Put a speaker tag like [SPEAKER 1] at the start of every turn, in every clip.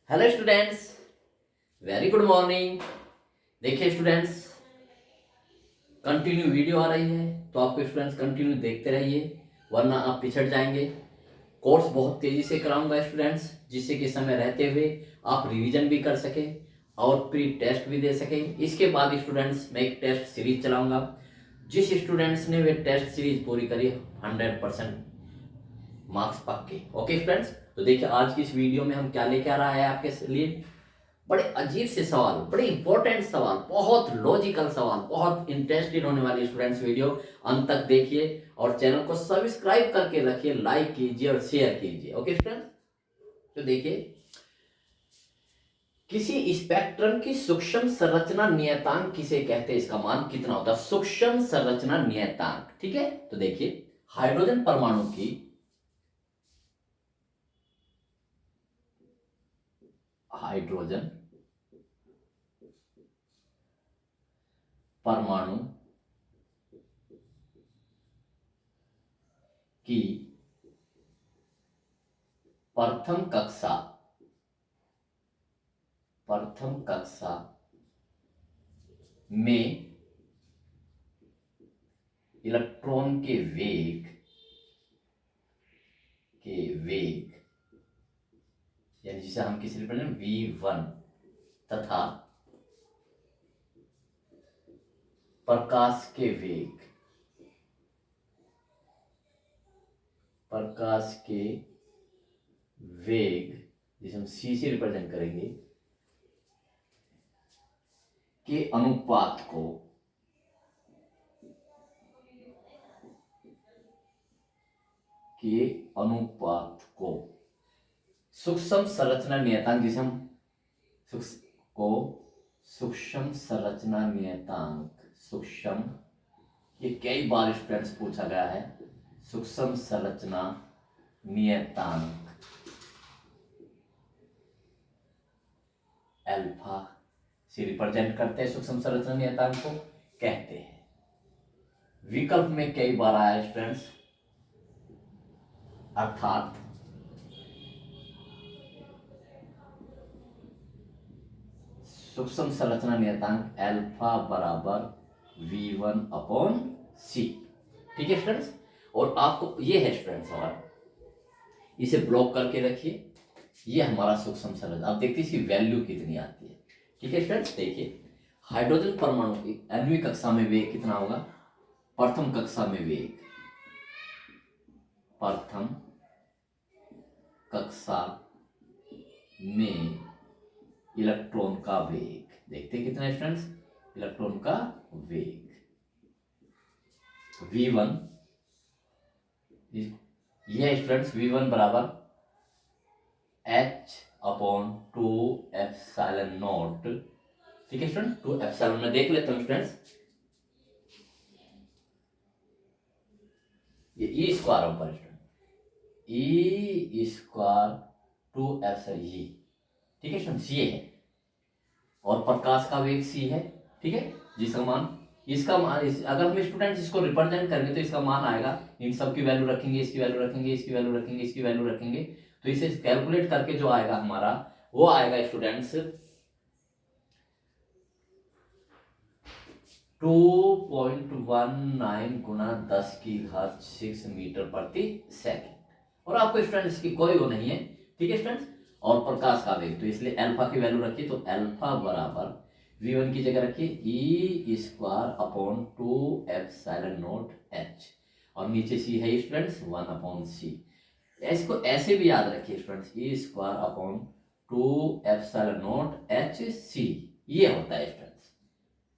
[SPEAKER 1] Hello students, very good morning. देखिए students, continue video आ रही है तो आपको स्टूडेंट्स कंटिन्यू देखते रहिए, वरना आप पिछड़ जाएंगे। कोर्स बहुत तेज़ी से कराऊंगा स्टूडेंट्स, जिससे कि समय रहते हुए आप रिवीजन भी कर सकें और प्री टेस्ट भी दे सकें। इसके बाद स्टूडेंट्स मैं एक टेस्ट सीरीज चलाऊंगा। जिस स्टूडेंट्स ने वे टेस्ट सीरीज पूरी करी 100% मार्क्स पक्के। ओके स्टूडेंट्स, तो देखिए आज की इस वीडियो में हम क्या लेके आ रहा है आपके लिए। बड़े अजीब से सवाल, बड़े इंपॉर्टेंट सवाल, बहुत लॉजिकल सवाल, बहुत इंटरेस्टेड होने वाली स्टूडेंट्स वीडियो अंत तक देखिए और चैनल को सब्सक्राइब करके रखिए, लाइक कीजिए और शेयर कीजिए। ओके स्टूडेंट्स, तो देखिए, किसी स्पेक्ट्रम की सूक्ष्म संरचना नियतांक किसे कहते हैं, इसका मान कितना होता है, सूक्ष्म संरचना नियतांक। ठीक है, तो देखिए हाइड्रोजन परमाणु की हाइड्रोजन परमाणु की प्रथम कक्षा में इलेक्ट्रॉन के वेग यानी जिसे हम किसी रिप्रेजेंट v1 तथा प्रकाश के वेग जिसे हम c से रिप्रेजेंट करेंगे के अनुपात को सूक्ष्म संरचना नियतांक, जिसे हम सूक्ष्म संरचना नियतांक, सूक्ष्म, ये कई बार स्टूडेंट्स पूछा गया है। सूक्ष्म संरचना नियतांक अल्फा से रिप्रेजेंट करते हैं, सूक्ष्म संरचना नियतांक को कहते हैं। विकल्प में कई बार आया स्टूडेंट्स, अर्थात सूक्ष्म संरचना नियतांक अल्फा बराबर v1/c। ठीक है स्टूडेंट्स, और आपको ये है स्टूडेंट्स, और इसे ब्लॉक करके रखिए। ये हमारा सूक्ष्म संरचना, अब देखते हैं इसकी वैल्यू कितनी आती है। ठीक है स्टूडेंट्स, देखिए हाइड्रोजन परमाणु की 9वीं कक्षा में वेग कितना होगा, प्रथम कक्षा में वेग, प्रथम कक्षा में इलेक्ट्रॉन का वेग, देखते हैं कितना स्टूडेंट्स, इलेक्ट्रॉन का वेग v1, यह स्टूडेंट्स v1 बराबर h/2 ठीक है स्टूडेंट, 2 एप्सिलॉन में देख लेते हैं स्टूडेंट्स, ये ई स्क्वायर ऊपर स्टूडेंट, ई स्क्वायर 2 एप्सिलॉन ई। ठीक है स्टूडेंट्स, ये है, और प्रकाश का वेग c है। ठीक है, जिसका मान, अगर हम स्टूडेंट्स इसको रिप्रेजेंट करेंगे तो इसका मान आएगा, इन सब की वैल्यू रखेंगे, इसकी वैल्यू रखेंगे, इसकी वैल्यू रखेंगे, इसकी वैल्यू रखेंगे, तो इसे कैलकुलेट करके जो आएगा हमारा, वो आएगा स्टूडेंट्स 2.19 गुना 10⁶ मीटर प्रति सेकेंड। और आपको स्टूडेंट्स इसकी कोई वो नहीं है। ठीक है स्टूडेंट्स, और प्रकाश का वेग, तो इसलिए अल्फा की वैल्यू रखिए, तो अल्फा बराबर v1 की जगह रखिए e²/2 एप्सिलॉन नॉट h, और नीचे c है स्टूडेंट्स 1/c। इसको ऐसे भी याद रखिए students, e²/2 epsilon not h c, ये होता है स्टूडेंट्स।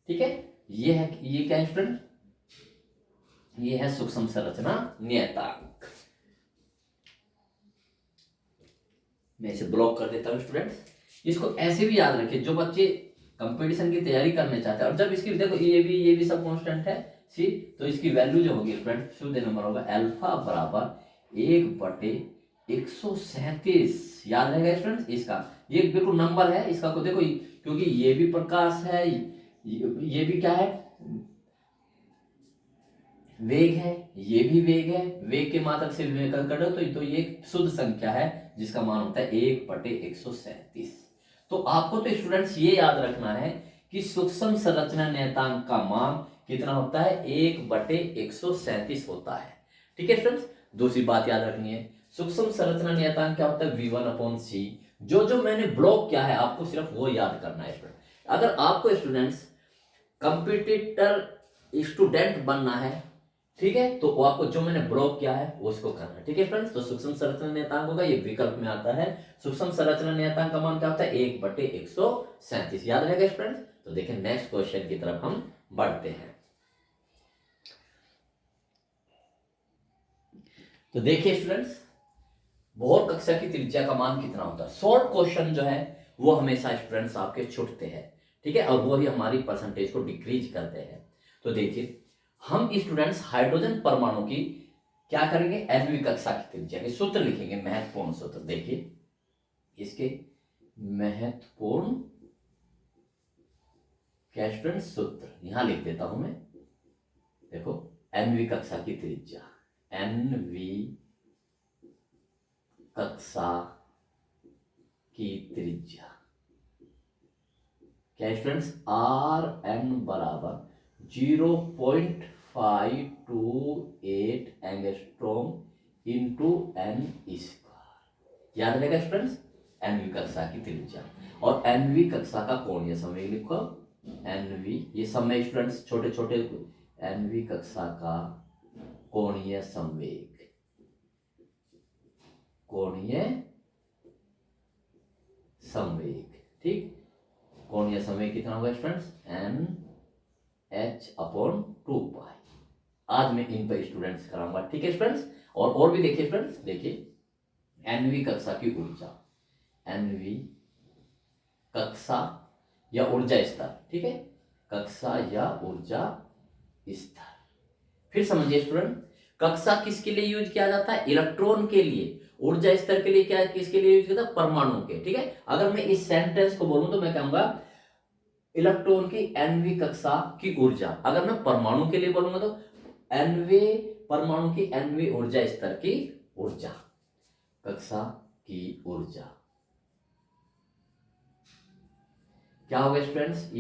[SPEAKER 1] ठीक है, ये है, ये क्या है स्टूडेंट, ये है सूक्ष्म संरचना नियतांक। मैं इसे ब्लॉक कर देता हूं स्टूडेंट्स। इसको ऐसे भी याद रखिए, जो बच्चे कंपटीशन की तैयारी करने चाहते हैं, और जब इसकी देखो ये भी सब कांस्टेंट है सी, तो इसकी वैल्यू जो होगी स्टूडेंट, शुद्ध नंबर होगा अल्फा बराबर 1/137। याद रहेगा स्टूडेंट्स, इसका ये बिल्कुल नंबर है, इसका को देखो, क्योंकि ये भी प्रकाश है, ये भी क्या है, वेग है, ये भी वेग है, वेग के मात्रक से विवेकन करो तो ये एक शुद्ध संख्या है जिसका मान होता है 1/137। तो आपको तो स्टूडेंट्स ये याद रखना है कि सूक्ष्म संरचना नियतांक का मान कितना होता है, 1/137 होता है। ठीक है स्टूडेंट्स, दूसरी बात याद रखनी है, सूक्ष्म संरचना नियतांक क्या होता है, V1/C। जो जो मैंने ब्लॉक किया है आपको सिर्फ वो याद करना है स्टूडेंट। अगर आपको स्टूडेंट्स कंपटीटर स्टूडेंट बनना है, ठीक है, तो वो आपको जो मैंने ब्लॉक किया है उसको करना है। ठीक है फ्रेंड्स, तो सूक्ष्म संरचना नियतांक होगा, ये विकल्प में आता है। सूक्ष्म संरचना नियतांक का मान क्या होता है, 1/137। याद रहेगा फ्रेंड्स। तो देखिए नेक्स्ट क्वेश्चन की तरफ हम बढ़ते हैं। तो देखिए स्टूडेंट्स, बोहर कक्षा की त्रिज्या का मान कितना होता है। शॉर्ट क्वेश्चन जो है वो हमेशा स्टूडेंट्स आपके छूटते हैं, ठीक है, और वो ही हमारी परसेंटेज को डिक्रीज करते हैं। तो देखिए हम स्टूडेंट्स हाइड्रोजन परमाणु की क्या करेंगे, 11वीं कक्षा की त्रिज्या के सूत्र लिखेंगे, महत्वपूर्ण सूत्र। देखिए इसके महत्वपूर्ण क्या स्टूडेंट सूत्र यहां लिख देता हूं मैं। देखो 11वीं कक्षा की त्रिज्या, 11वीं कक्षा की त्रिज्या क्या स्टूडेंट्स, Rn बराबर 0.528 एंगस्ट्रॉम इंटू n स्क्वायर। याद रहेगा स्टूडेंट्स, nवीं कक्षा की त्रिज्या और nवीं कक्षा का कोणीय संवेग लिखो, nवीं, ये समय स्टूडेंट्स छोटे छोटे, nवीं कक्षा का कोणीय संवेग, कोणीय संवेग, ठीक, कोणीय संवेग कितना होगा स्टूडेंट्स, NH/2π। आज मैं इन पर स्टूडेंट्स कराऊंगा, ठीक है स्टूडेंट्स। और भी देखिए स्टूडेंट्स, देखिए nवीं कक्षा की ऊर्जा, nवीं कक्षा या ऊर्जा स्तर, ठीक है, कक्षा या ऊर्जा स्तर। फिर समझिए स्टूडेंट, कक्षा किसके लिए यूज किया जाता है, इलेक्ट्रॉन के लिए। ऊर्जा स्तर के लिए क्या, किसके लिए यूज किया जाता है, परमाणु के। ठीक है, अगर मैं इस सेंटेंस को बोलूं तो मैं कहूंगा इलेक्ट्रॉन की nवीं कक्षा की ऊर्जा। अगर मैं परमाणु के लिए बोलूंगा तो nवें परमाणु की nवीं ऊर्जा स्तर की ऊर्जा, कक्षा की ऊर्जा क्या होगा स्टूडेंट्स,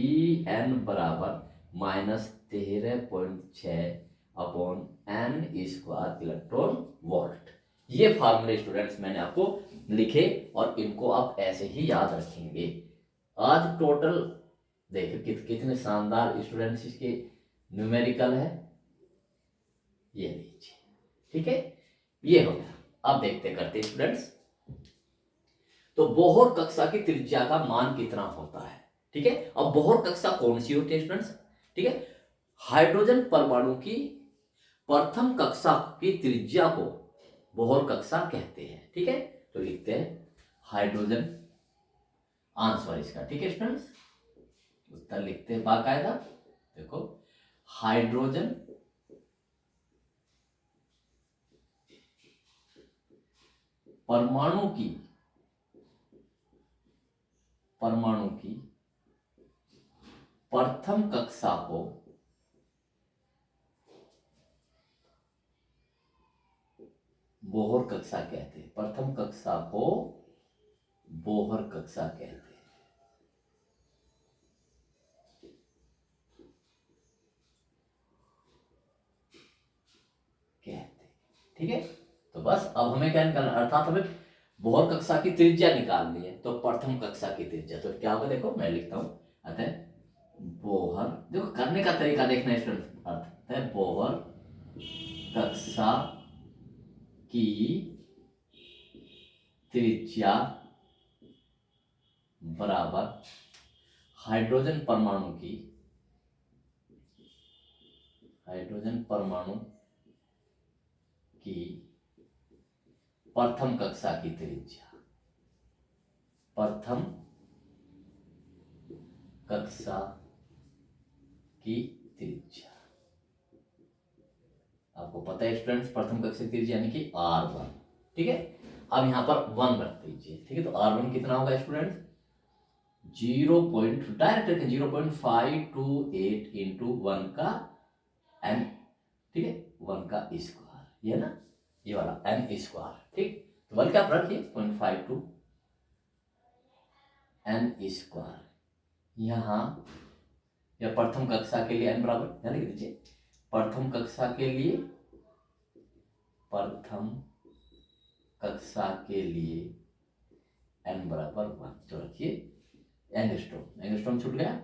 [SPEAKER 1] En बराबर -13.6/n² इलेक्ट्रॉन वोल्ट। ये फार्मूले स्टूडेंट्स मैंने आपको लिखे और इनको आप ऐसे ही याद रखेंगे। आज टोटल देखिए कितने शानदार स्टूडेंट्स इसके न्यूमेरिकल है, ये लीजिए, ठीक है, ये हो गया। अब देखते करते स्टूडेंट्स, तो बोहर कक्षा की त्रिज्या का मान कितना होता है। ठीक है, अब बोहर कक्षा कौन सी होती है स्टूडेंट्स, ठीक है, हाइड्रोजन परमाणु की प्रथम कक्षा की त्रिज्या को बोहर कक्षा कहते हैं। ठीक है, तो लिखते हैं हाइड्रोजन, आंसर इसका, ठीक है स्टूडेंट्स, उत्तर लिखते हैं बाकायदा। देखो हाइड्रोजन परमाणु की प्रथम कक्षा को बोहर कक्षा कहते हैं, प्रथम कक्षा को बोहर कक्षा कहते हैं। ठीक है, तो बस अब हमें क्या निकालना, अर्थात हमें बोहर कक्षा की त्रिज्या निकालनी है। तो प्रथम कक्षा की त्रिज्या तो क्या होगा, देखो मैं लिखता हूं, अतः बोहर, देखो करने का तरीका देखना स्टूडेंट, अतः बोहर कक्षा की त्रिज्या बराबर हाइड्रोजन परमाणु की प्रथम कक्षा की त्रिज्या, प्रथम कक्षा की त्रिज्या। आपको पता है स्टूडेंट्स, प्रथम कक्षा की त्रिज्या यानी कि R1। ठीक है, अब यहां पर 1 रख दीजिए। ठीक है, तो R1 कितना होगा स्टूडेंट, 0.528 इंटू 1 का n, ठीक है, 1 का स्क्वायर, ये ना, ये वाला n स्क्वायर, ठीक। तो बल्कि आप रखिए 0.52 n स्क्वायर। यहाँ या प्रथम कक्षा के लिए n बराबर, ध्यान लिख दीजिए, प्रथम कक्षा के लिए, प्रथम कक्षा के लिए n बराबर 1, तो रखिए एंगस्ट्रॉम छूट गया,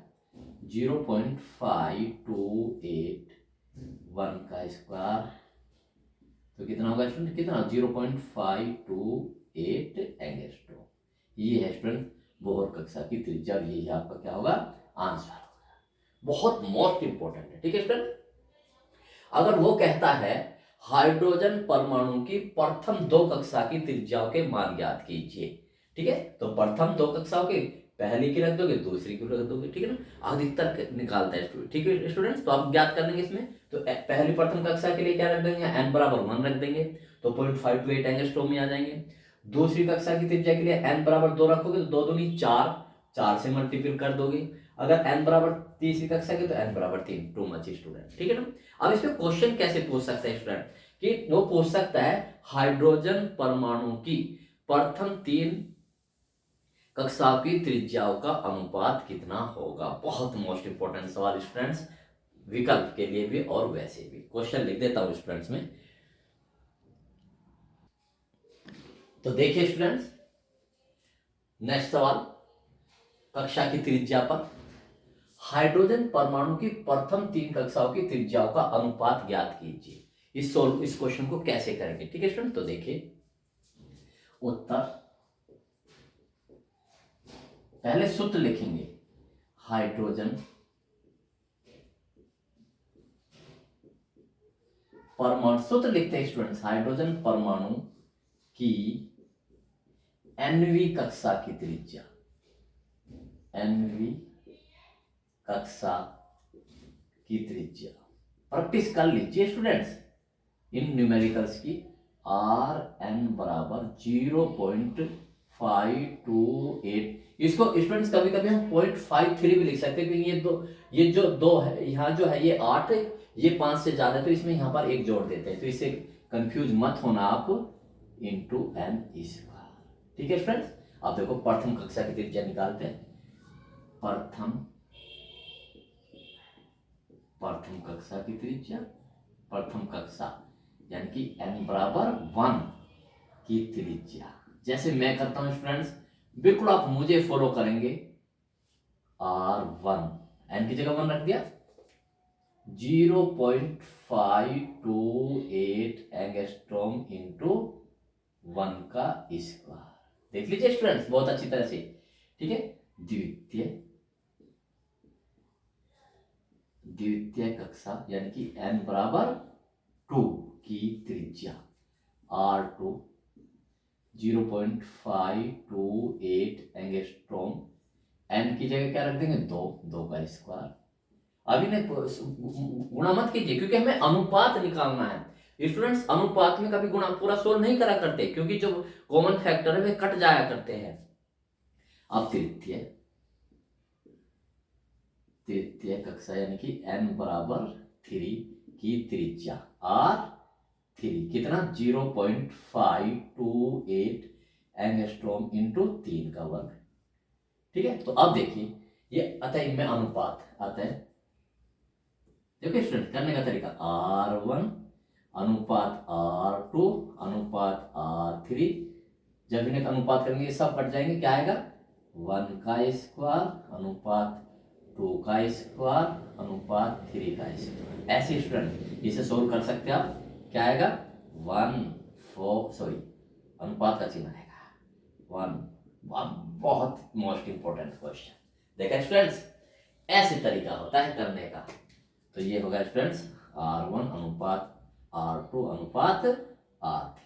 [SPEAKER 1] 0.5281 का स्क्वायर, तो कितना होगा स्टूडेंट, कितना 0.528 एंगस्ट्रॉम। ये है स्टूडेंट बोहर कक्षा की त्रिज्या, ये आपका क्या होगा, आंसर होगा। बहुत मोस्ट इंपॉर्टेंट है, ठीक है स्टूडेंट। अगर वो कहता है हाइड्रोजन परमाणु की प्रथम 2 कक्षा की त्रिज्याओं के मान ज्ञात कीजिए, ठीक है, तो प्रथम 2 कक्षाओं के, पहली की रख दोगे, दूसरी की रख दोगे, ठीक है ना, अधिकतर निकालता है स्टूडेंट, ठीक है स्टूडेंट्स। तो आप ज्ञात कर देंगे इसमें, तो पहली प्रथम कक्षा के लिए क्या रख देंगे, n बराबर 1 रख देंगे, तो 0.528 एंगस्ट्रॉम में आ जाएंगे। दूसरी कक्षा की त्रिज्या के लिए n बराबर 2 रखोगे, तो 2 दूनी 4, 4 से मल्टीपल कर दोगे। अगर n बराबर तीसरी कक्षा की, तो n बराबर 3, टू मच स्टूडेंट, ठीक है ना। अब इसमें क्वेश्चन कैसे पूछ सकते हैं स्टूडेंट, कि वो पूछ सकता है हाइड्रोजन परमाणु की प्रथम 3 कक्षाओं की त्रिज्याओं का अनुपात कितना होगा। बहुत मोस्ट इंपॉर्टेंट सवाल स्टूडेंट्स, विकल्प के लिए भी और वैसे भी। क्वेश्चन लिख देता हूं स्टूडेंट्स में, तो देखिए स्टूडेंट्स, नेक्स्ट सवाल, कक्षा की त्रिज्या पर हाइड्रोजन परमाणु की प्रथम 3 कक्षाओं की त्रिज्याओं का अनुपात ज्ञात कीजिए। इस क्वेश्चन को कैसे करेंगे, ठीक है स्टूडेंट। तो देखिए उत्तर, पहले सूत्र लिखेंगे, हाइड्रोजन परमाणु, सूत्र लिखते हैं स्टूडेंट्स, हाइड्रोजन परमाणु की nवीं कक्षा की त्रिज्या, nवीं कक्षा की त्रिज्या, प्रैक्टिस कर लीजिए स्टूडेंट्स इन न्यूमेरिकल्स की। Rn बराबर 0.528, इसको स्टूडेंट्स कभी कभी हम 0.53 भी लिख सकते हैं, क्योंकि ये जो दो है, यहाँ जो है ये 8, ये 5 से ज्यादा, तो इसमें यहाँ पर 1 जोड़ देते हैं, तो इससे कंफ्यूज मत होना आप, इंटू n स्क्वायर, ठीक है फ्रेंड्स। अब देखो प्रथम कक्षा की त्रिज्या निकालते हैं, प्रथम कक्षा की त्रिज्या, प्रथम कक्षा यानी कि n बराबर 1 की त्रिज्या, जैसे मैं करता हूं स्टूडेंट्स, बिल्कुल आप मुझे फॉलो करेंगे, R1, n की जगह 1 रख दिया, 0.528 एंगस्ट्रॉम इंटू 1 का स्क्वायर, देख लीजिए स्टूडेंट्स बहुत अच्छी तरह से, ठीक है। द्वितीय कक्षा यानी कि n बराबर 2 की त्रिज्या, R2 0.528 एंगस्ट्रॉम, n की जगह क्या रख देंगे, 2 का स्क्वायर। अभी ने गुणा मत कीजिए, क्योंकि हमें अनुपात निकालना है स्टूडेंट्स। अनुपात में कभी गुणा पूरा सोल्व नहीं करा करते, क्योंकि जो कॉमन फैक्टर है वे कट जाया करते हैं। अब तृतीय कक्षा यानी कि n बराबर 3 की त्रिज्या, R3 कितना 0.528 एंगस्ट्रॉम इंटू 3 का वर्ग, ठीक है। तो अब देखिए ये अतः इनमें अनुपात आता है, देखिए स्टूडेंट करने का तरीका, R1 अनुपात R2 अनुपात R3, जब इन्हें अनुपात करेंगे सब कट जाएंगे, क्या आएगा 1 का स्क्वायर अनुपात 2 का स्क्वायर अनुपात 3 का स्क्वायर। ऐसे स्टूडेंट इसे सोल्व कर सकते हैं आप, क्या आएगा 1 अनुपात का चिन्ह आएगा 1। बहुत मोस्ट इंपॉर्टेंट क्वेश्चन, देखा स्टूडेंट्स, ऐसे तरीका होता है करने का। तो ये होगा स्टूडेंट्स R1 अनुपात R2 अनुपात R3,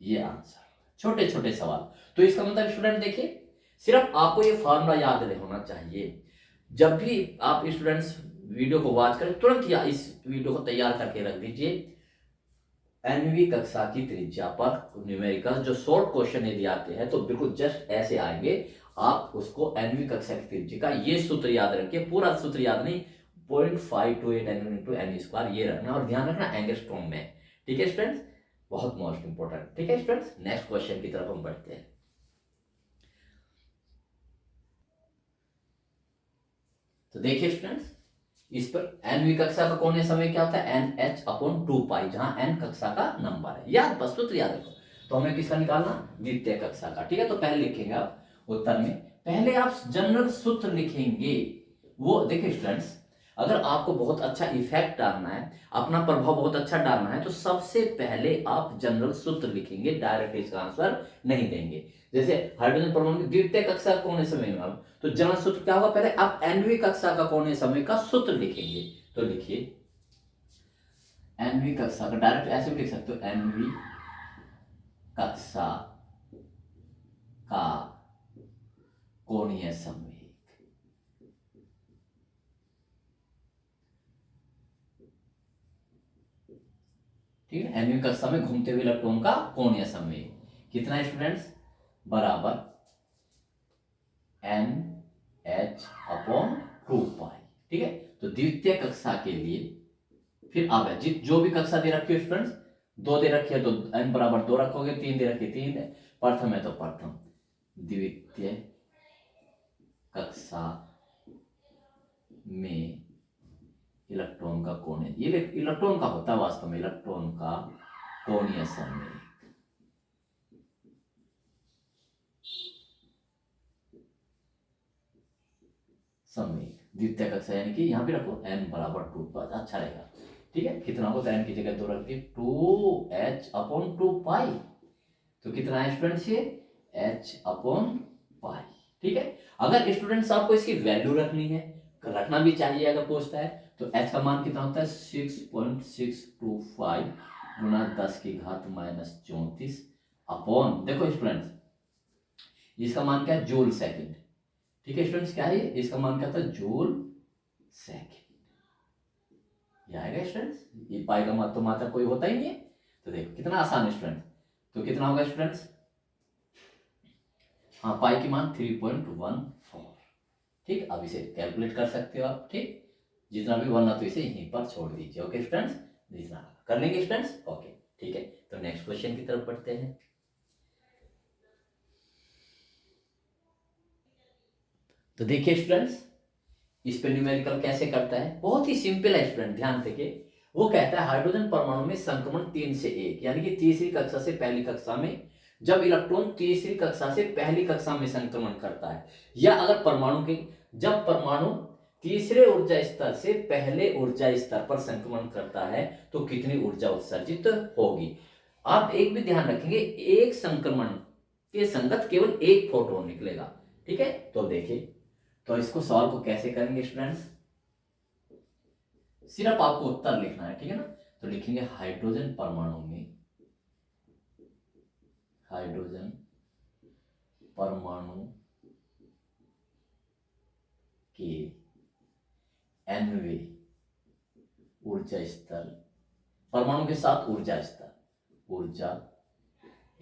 [SPEAKER 1] ये आंसर। छोटे छोटे सवाल, तो इसका मतलब स्टूडेंट देखिए, सिर्फ आपको ये फॉर्मूला याद होना चाहिए। जब भी आप स्टूडेंट्स वीडियो को वॉच करें, तुरंत या इस वीडियो को तैयार करके रख दीजिए, nवीं कक्षा की त्रिज्या पर न्यूमेरिकल जो शॉर्ट क्वेश्चन यदि आते हैं तो बिल्कुल जस्ट ऐसे आएंगे, आप उसको nवीं कक्षा की त्रिज्या का ये सूत्र याद रखिए, पूरा सूत्र याद नहीं, 0.528 एंगस्ट्रॉम इंटू एन स्क्वायर, ये रखना और ध्यान रखना एंगस्ट्रॉम में। ठीक है स्टूडेंट्स, बहुत मोस्ट इंपॉर्टेंट। ठीक है स्टूडेंट्स, नेक्स्ट क्वेश्चन की तरफ हम बढ़ते हैं। तो देखिए स्टूडेंट्स, इस पर nवीं कक्षा का कोणीय समय क्या होता है, NH/2 पाई, जहां n कक्षा का नंबर है। याद, बस सूत्र याद रखो। तो हमें किसका निकालना, द्वितीय कक्षा का। ठीक है, तो पहले लिखेंगे आप उत्तर में, पहले आप जनरल सूत्र लिखेंगे। वो देखिए स्टूडेंट्स, अगर आपको बहुत अच्छा इफेक्ट डालना है, अपना प्रभाव बहुत अच्छा डालना है, तो सबसे पहले आप जनरल सूत्र लिखेंगे, डायरेक्ट इसका आंसर नहीं देंगे। जैसे हाइड्रोजन परमाणु की द्वितीय कक्षा कोणीय समय में, तो जनरल सूत्र क्या होगा, पहले आप nवीं कक्षा का कोणीय समय का सूत्र लिखेंगे। तो लिखिए nवीं कक्षा का, डायरेक्ट ऐसे भी लिख सकते हो, nवीं कक्षा का कोणीय संवेग। ठीक है, nवीं कक्षा में घूमते हुए इलेक्ट्रॉन का कोणीय संवेग कितना है स्टूडेंट्स, बराबर NH/2 पाई। ठीक है, तो द्वितीय कक्षा के लिए फिर आप जो भी कक्षा दे रखी है स्टूडेंट्स, 2 दे रखी है तो n बराबर 2 रखोगे, 3 दे रखी है 3 है, प्रथम है तो प्रथम, द्वितीय कक्षा में इलेक्ट्रॉन का कोणीय, ये इलेक्ट्रॉन का होता है वास्तव में, इलेक्ट्रॉन का कोणीय संवेग। संवेग द्वितीय कक्षा, यानी कि यहाँ पे रखो n बराबर 2 पर, अच्छा रहेगा। ठीक है, कितना होगा, n की जगह 2 रख दी, 2H/2 पाई। तो कितना है स्टूडेंट्स, ये H/पाई। ठीक है, अगर स्टूडेंट्स आपको इसकी वैल्यू रखनी है, रखना भी चाहिए अगर पूछता है, तो H का मान कितना होता है, 6.625 गुना 10 की घात -34 अपॉन, देखो स्टूडेंट्स इसका मान क्या है, जूल सेकंड। ठीक है स्टूडेंट्स, क्या है इसका मान क्या था, जूल सेकंड। ये आएगा स्टूडेंट्स, ये पाई का तो मात्रा कोई होता ही नहीं है। तो देखो कितना आसान है स्टूडेंट्स, तो कितना होगा स्टूडेंट्स, हाँ पाई की मान 3.14। ठीक, अब इसे कैलकुलेट कर सकते हो आप। ठीक, जितना भी बनना तो इसे यहीं पर छोड़ दीजिए। ओके स्टूडेंट्स, जितना कर लेंगे स्टूडेंट्स। ओके ठीक है, तो नेक्स्ट क्वेश्चन की तरफ बढ़ते हैं। तो देखिए स्टूडेंट्स, इस पे न्यूमेरिकल कैसे करता है, बहुत ही सिंपल है स्टूडेंट, ध्यान देखिए। वो कहता है हाइड्रोजन परमाणु में संक्रमण 3 से 1, यानी कि तीसरी कक्षा से पहली कक्षा में, जब इलेक्ट्रॉन तीसरी कक्षा से पहली कक्षा में संक्रमण करता है, या अगर परमाणु के, जब परमाणु तीसरे ऊर्जा स्तर से पहले ऊर्जा स्तर पर संक्रमण करता है, तो कितनी ऊर्जा उत्सर्जित होगी। आप एक भी ध्यान रखेंगे, एक संक्रमण के संगत केवल एक फोटोन निकलेगा। ठीक है, तो देखिए, तो इसको सॉल्व को कैसे करेंगे स्टूडेंट्स, सिर्फ आपको उत्तर लिखना है। ठीक है ना, तो लिखेंगे हाइड्रोजन परमाणु में, हाइड्रोजन परमाणु के nवें ऊर्जा स्तर, परमाणु के साथ ऊर्जा स्तर, ऊर्जा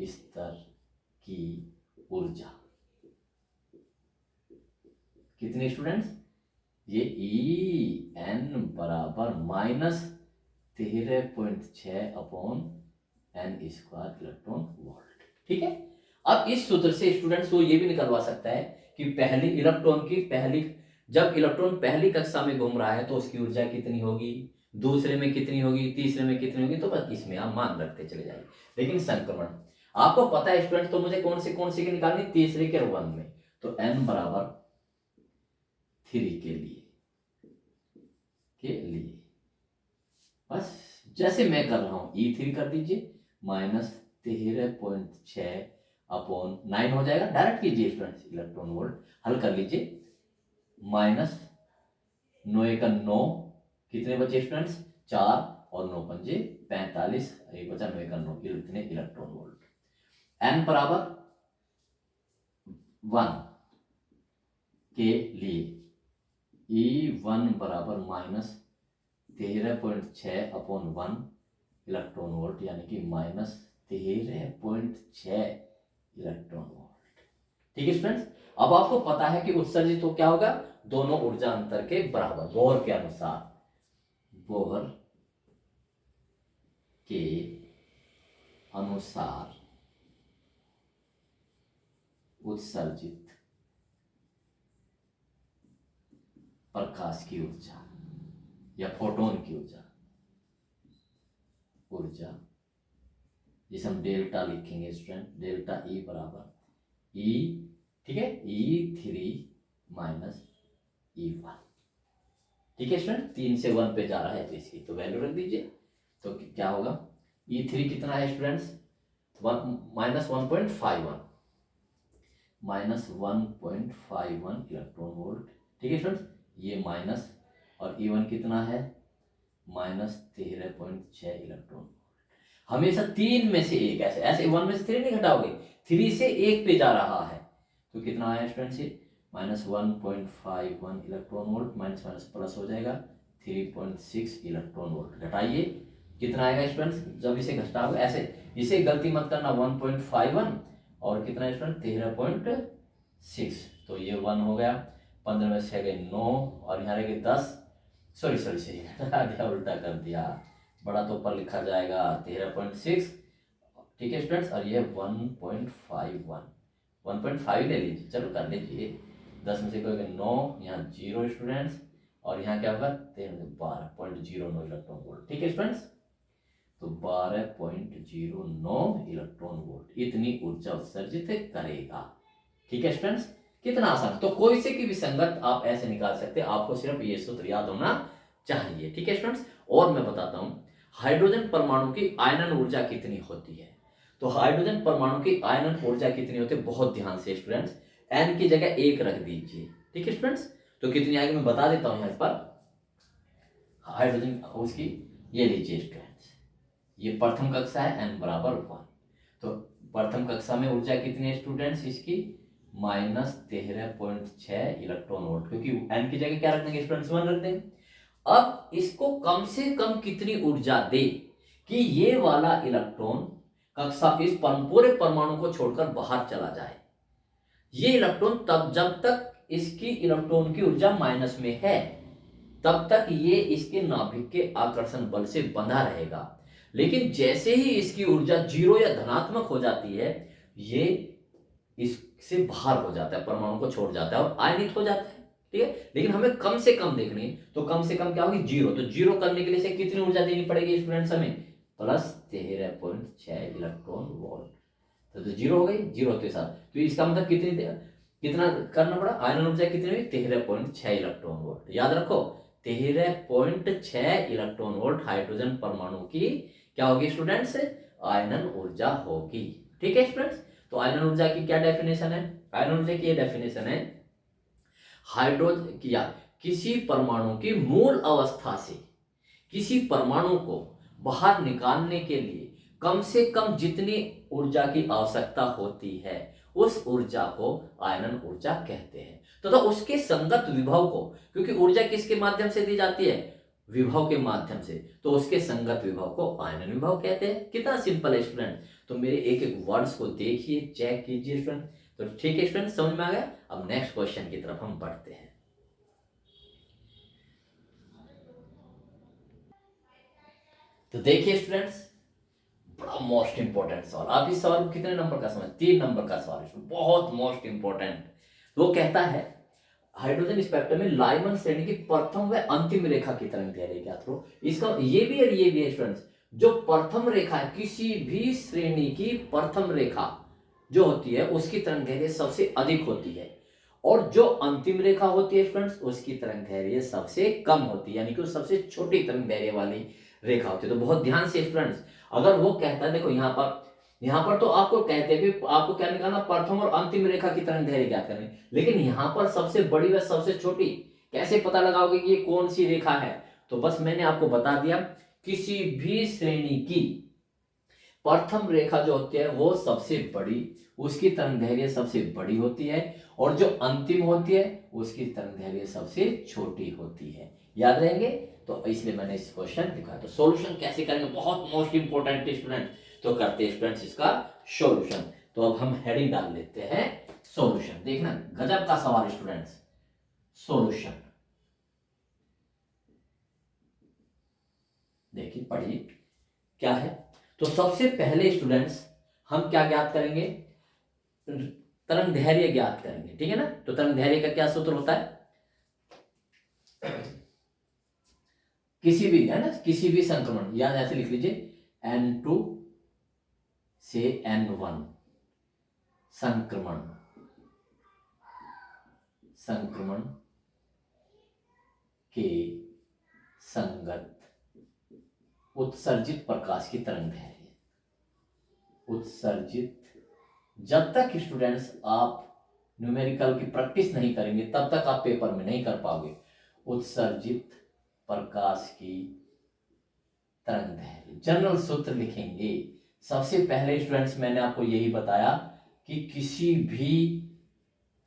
[SPEAKER 1] स्तर की ऊर्जा कितनी स्टूडेंट्स, ये En बराबर -13.6 upon n square electron volt. ठीक है, अब इस सूत्र से स्टूडेंट्स वो ये भी निकलवा सकता है कि पहली इलेक्ट्रॉन की पहली, जब इलेक्ट्रॉन पहली कक्षा में घूम रहा है तो उसकी ऊर्जा कितनी होगी, दूसरे में कितनी होगी, तीसरे में कितनी होगी, तो बस इसमें आप मान रखते चले जाइए। लेकिन संक्रमण आपको पता है स्टूडेंट, तो मुझे कौन सी की निकालनी, तीसरे के 1 में, तो n बराबर 3 के लिए बस जैसे मैं कर रहा हूं, E3 कर दीजिए, -13.6 अपॉन 9 हो जाएगा, डायरेक्ट कीजिए स्टूडेंट्स, इलेक्ट्रॉन वोल्ट हल कर लीजिए, -9 कितने बचे स्टूडेंट्स, 4 और 9 पंजे 45, एक बचा 9 इतने इलेक्ट्रॉन वोल्ट। n बराबर 1 के लिए E1 बराबर -13.6 अपॉन 1 इलेक्ट्रॉन वोल्ट, यानी कि -13.6 इलेक्ट्रॉन वोल्ट। ठीक है स्टूडेंट्स, अब आपको पता है कि उत्सर्जित तो क्या होगा, दोनों ऊर्जा अंतर के बराबर। बोहर के अनुसार, बोहर के अनुसार उत्सर्जित प्रकाश की ऊर्जा या फोटोन की ऊर्जा, जिसे हम डेल्टा लिखेंगे स्टूडेंट, डेल्टा ई बराबर ई, ठीक है, E3 माइनस E1, ठीक है स्टूडेंट। 3 से 1 पे जा रहा है तो इसकी तो वैल्यू रख दीजिए। तो क्या होगा, E3 कितना है स्टूडेंट्स, -1.51 इलेक्ट्रॉन वोल्ट, ठीक है स्टूडेंट्स, ये माइनस, और E1 कितना है, -13.6 इलेक्ट्रॉन। हमेशा 3 में से एक, ऐसे ऐसे 1 में से 3 नहीं घटाओगे, 3 से 1 पे जा रहा है तो कितना आया students, -1.51 electron volt, minus minus plus हो जाएगा 3.6 इलेक्ट्रॉन वोल्ट। घटाइए कितना आएगा स्टूडेंट्स, जब इसे घटाओगे ऐसे, इसे गलती मत करना, 1.51 और कितना है स्टूडेंट 13.6, तो ये 1 हो गया, 15 में से गए 9 और यहाँ रह गए 10, सॉरी उल्टा कर दिया, बड़ा तो ऊपर लिखा जाएगा 13.6, ठीक है स्टूडेंट्स, और ये 1.5 ले लीजिए, चलो कर लीजिए, 10 में से कोई 9, यहाँ 0 स्टूडेंट्स, और यहाँ क्या होगा 12.09 इलेक्ट्रॉन वोल्ट, ठीक है स्टूडेंट्स, तो 12.09 इलेक्ट्रॉन वोल्ट इतनी ऊर्जा उत्सर्जित करेगा, ठीक है स्टूडेंट्स। कितना आसान, तो कोई से की भी संगत आप ऐसे निकाल सकते हैं, आपको सिर्फ ये सूत्र याद होना चाहिए, ठीक है स्टूडेंट्स। और मैं बताता हूं हाइड्रोजन परमाणु की आयनन ऊर्जा कितनी होती है। तो हाइड्रोजन परमाणु की आयनन ऊर्जा कितनी होती है, बहुत ध्यान से स्टूडेंट्स, n की जगह 1 रख दीजिए, ठीक है स्टूडेंट्स। तो कितनी आएगी मैं बता देता हूं यहाँ पर, हाइड्रोजन उसकी ये लीजिए स्टूडेंट्स, ये प्रथम कक्षा है, n बराबर 1, तो प्रथम कक्षा में ऊर्जा कितनी है स्टूडेंट्स इसकी, -13.6 इलेक्ट्रॉन वोल्ट, क्योंकि n की जगह क्या रख देंगे स्टूडेंट्स, 1 रख देंगे। अब इसको कम से कम कितनी ऊर्जा दे कि ये वाला इलेक्ट्रॉन कक्षा इस पूरे परमाणु को छोड़कर बाहर चला जाए। ये इलेक्ट्रॉन तब, जब तक इसकी इलेक्ट्रॉन की ऊर्जा माइनस में है तब तक ये इसके नाभिक के आकर्षण बल से बंधा रहेगा, लेकिन जैसे ही इसकी ऊर्जा 0 या धनात्मक हो जाती है, ये इससे बाहर हो जाता है, परमाणु को छोड़ जाता है और आयनित हो जाता है, ठीक है। लेकिन हमें कम से कम देखनी है, तो कम से कम क्या होगी 0, तो 0 करने के लिए से कितनी ऊर्जा देनी पड़ेगी स्टूडेंट्स हमें, +13.6 इलेक्ट्रॉन वोल्ट, तो 0 हो गई, 0 के साथ, तो इसका मतलब कितना करना पड़ा, आयनन ऊर्जा कितनी हुई 13.6 इलेक्ट्रॉन वोल्ट। याद रखो 13.6 इलेक्ट्रॉन वोल्ट हाइड्रोजन परमाणु की क्या होगी स्टूडेंट्स, आयनन ऊर्जा होगी, ठीक है स्टूडेंट्स। तो आयनन ऊर्जा की क्या डेफिनेशन है, आयनन ऊर्जा की ये डेफिनेशन है, हाइड्रोजन या किसी परमाणु की मूल अवस्था से किसी परमाणु को बाहर निकालने के लिए कम से कम जितनी ऊर्जा की आवश्यकता होती है उस ऊर्जा को आयनन ऊर्जा कहते हैं, तथा उसके संगत विभव को, क्योंकि ऊर्जा किसके माध्यम से दी जाती है, विभव के माध्यम से, तो उसके संगत विभव को आयनन विभव कहते हैं। कितना सिंपल है स्टूडेंट, तो मेरे एक एक वर्ड्स को देखिए, चेक कीजिए स्टूडेंट, तो ठीक है स्टूडेंट, समझ में आ गया। अब नेक्स्ट क्वेश्चन की तरफ हम बढ़ते हैं। तो देखिए स्टूडेंट्स, बड़ा मोस्ट इंपॉर्टेंट सवाल, आप इस सवाल को कितने नंबर का समझ, 3 नंबर का सवाल है, बहुत मोस्ट इंपॉर्टेंट। वो कहता है हाइड्रोजन स्पेक्ट्रम में लाइमन श्रेणी की प्रथम व अंतिम रेखा की तरंग दैर्घ्य ज्ञात करो। इसका ये भी है स्टूडेंट्स, जो प्रथम रेखा है, किसी भी श्रेणी की प्रथम रेखा जो होती है उसकी तरंग दैर्घ्य सबसे अधिक होती है, और जो अंतिम रेखा होती है स्टूडेंट्स उसकी तरंग दैर्घ्य सबसे कम होती है, यानी कि वो सबसे छोटी तरंग दैर्घ्य वाली रेखा होती है। तो बहुत ध्यान से स्टूडेंट्स, अगर वो कहता है, देखो यहाँ पर तो आपको कहते हैं कि आपको क्या निकालना, प्रथम और अंतिम रेखा की तरंग दैर्घ्य ज्ञात करनी, लेकिन यहाँ पर सबसे बड़ी व सबसे छोटी कैसे पता लगाओगे कि ये कौन सी रेखा है, तो बस मैंने आपको बता दिया, किसी भी श्रेणी की प्रथम रेखा जो होती है वो सबसे बड़ी, उसकी तरंग दैर्घ्य सबसे बड़ी होती है, और जो अंतिम होती है उसकी तरंग दैर्घ्य सबसे छोटी होती है। याद रहेंगे, तो इसलिए मैंने इस क्वेश्चन लिखा। तो सॉल्यूशन कैसे करेंगे, बहुत मोस्ट इंपोर्टेंट स्टूडेंट, तो करते हैं स्टूडेंट्स इसका सॉल्यूशन। तो अब हम हेडिंग डाल लेते हैं सॉल्यूशन। देखना गजब का सवाल स्टूडेंट्स, सॉल्यूशन। देखिए पढ़िए क्या है। तो सबसे पहले स्टूडेंट्स हम क्या ज्ञात करेंगे, तरंग धैर्य ज्ञात करेंगे, ठीक है ना। तो तरंग धैर्य का क्या सूत्र होता है, किसी भी है ना, किसी भी संक्रमण, या ऐसे लिख लीजिए N2 से N1 संक्रमण, संक्रमण के संगत उत्सर्जित प्रकाश की तरंग धैर्य, उत्सर्जित, जब तक स्टूडेंट्स आप न्यूमेरिकल की प्रैक्टिस नहीं करेंगे तब तक आप पेपर में नहीं कर पाओगे। उत्सर्जित प्रकाश की तरंग धैर्य, जनरल सूत्र लिखेंगे। सबसे पहले स्टूडेंट्स मैंने आपको यही बताया कि किसी भी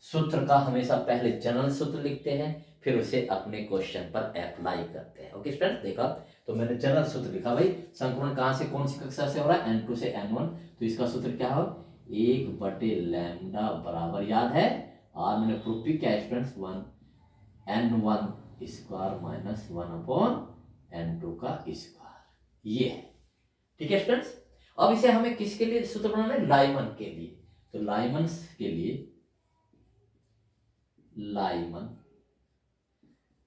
[SPEAKER 1] सूत्र का हमेशा पहले जनरल सूत्र लिखते हैं, फिर उसे अपने क्वेश्चन पर अप्लाई करते हैं। ओके स्टूडेंट्स, देखा तो मैंने जनरल सूत्र लिखा भाई, संक्रमण कहां से कौन सी कक्षा से हो रहा है, N2 से N1, तो इसका सूत्र क्या हो, 1/लैम्डा बराबर, याद है और मैंने प्रूफ भी किया students, 1N1 square minus 1/N2 का स्क्वायर, ये है। ठीक है स्टूडेंट्स, अब इसे हमें किसके लिए सूत्र बनाना है, लाइमन के लिए। तो लाइमन के लिए, लाइमन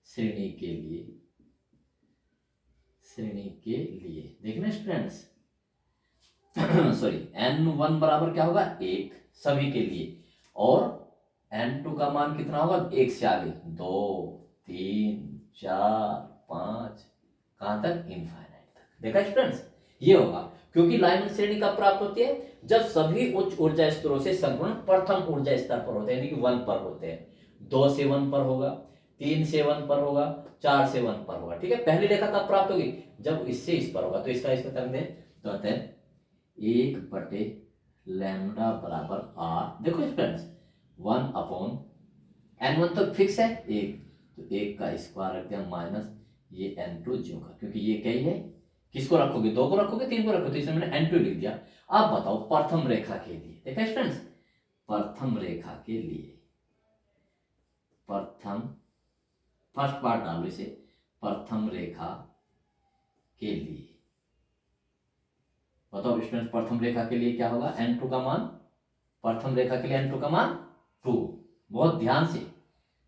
[SPEAKER 1] श्रेणी के लिए, श्रेणी के लिए देखना स्टूडेंट्स सॉरी, N1 बराबर क्या होगा, 1 सभी के लिए, और N2 का मान कितना होगा, 1 से आगे 2 3 4 5, कहां तक, इनफाइनाइट तक। देखा स्टूडेंट्स, ये होगा, क्योंकि लाइमन श्रेणी कब प्राप्त होती है, जब सभी उच्च ऊर्जा स्तरों से संक्रमण प्रथम ऊर्जा स्तर पर होते हैं, यानी कि 1 पर होते हैं। 2 से 1 पर होगा, 3 से 1 पर होगा, 4 से 1 पर होगा। ठीक है, पहली रेखा कब प्राप्त होगी, जब इससे इस पर होगा। तो इसका तरंग दें तो आता है 1/लैम्डा बराबर r, देखो स्टूडेंट्स 1/N1 तो फिक्स है 1, तो 1 का स्क्वायर रख दिया माइनस ये N2 ज्यों का, क्योंकि ये क्या ही है, किसको रखोगे, 2 को रखोगे, 3 को रखोगे, तो इसमें मैंने N2 लिख दिया। अब बताओ प्रथम रेखा के लिए, देखा स्टूडेंट्स, प्रथम रेखा के लिए, प्रथम, फर्स्ट पार्ट डालो इसे, प्रथम रेखा के लिए बताओ स्टूडेंट्स, प्रथम रेखा के लिए क्या होगा, N2 का मान, प्रथम रेखा के लिए N2 का मान 2, बहुत ध्यान से,